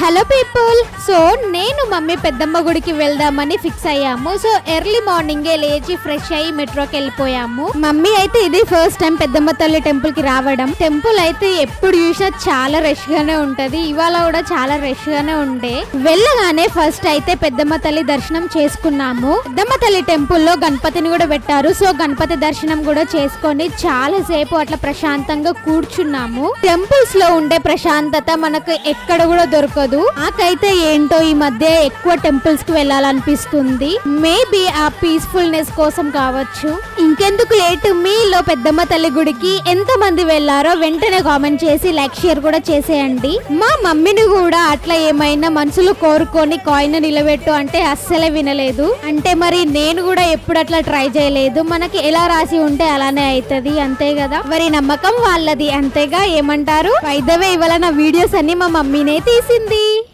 Hello people. So నేను mummy పెద్దమ్మ గుడికి వెళ్దామని ఫిక్స్ అయ్యాము. సో ఎర్లీ మార్నింగే లేచి ఫ్రెష్ అయ్యి మెట్రోకి వెళ్ళిపోయాము. మమ్మీ అయితే ఇది ఫస్ట్ టైం పెద్దమ్మ తల్లి టెంపుల్ కి రావడం. టెంపుల్ అయితే ఎప్పుడు చూసినా చాలా రష్ గానే ఉంటది. ఇవాళ కూడా చాలా రష్ గానే ఉండే. వెళ్ళగానే ఫస్ట్ అయితే పెద్దమ్మ తల్లి దర్శనం చేసుకున్నాము. పెద్దమ్మ తల్లి టెంపుల్ లో గణపతిని కూడా పెట్టారు. సో గణపతి దర్శనం కూడా చేసుకొని చాలా సేపు అట్లా ప్రశాంతంగా కూర్చున్నాము. టెంపుల్స్ లో ఉండే ప్రశాంతత మనకు ఎక్కడ కూడా దొరకదు. నాకైతే ఏంటో ఈ మధ్య ఎక్కువ టెంపుల్స్ కి వెళ్ళాలనిపిస్తుంది. మేబీ ఆ పీస్ఫుల్నెస్ కోసం కావచ్చు. ఇంకెందుకు లేటు, మీలో పెద్దమ్మ తల్లి గుడికి ఎంత మంది వెళ్లారో వెంటనే కామెంట్ చేసి లైక్ షేర్ కూడా చేసేయండి. మా మమ్మీని కూడా అట్లా ఏమైనా మనసులో కోరుకొని కాయిన్ నిలబెట్టు అంటే అస్సలే వినలేదు. అంటే మరి నేను కూడా ఎప్పుడు అట్లా ట్రై చేయలేదు. మనకి ఎలా రాసి ఉంటే అలానే అవుతుంది, అంతే కదా. మరి నమ్మకం వాళ్ళది, అంతేగా. ఏమంటారు? వైదవే ఇవాళ నా వీడియోస్ అన్ని మా మమ్మీనే తీసింది.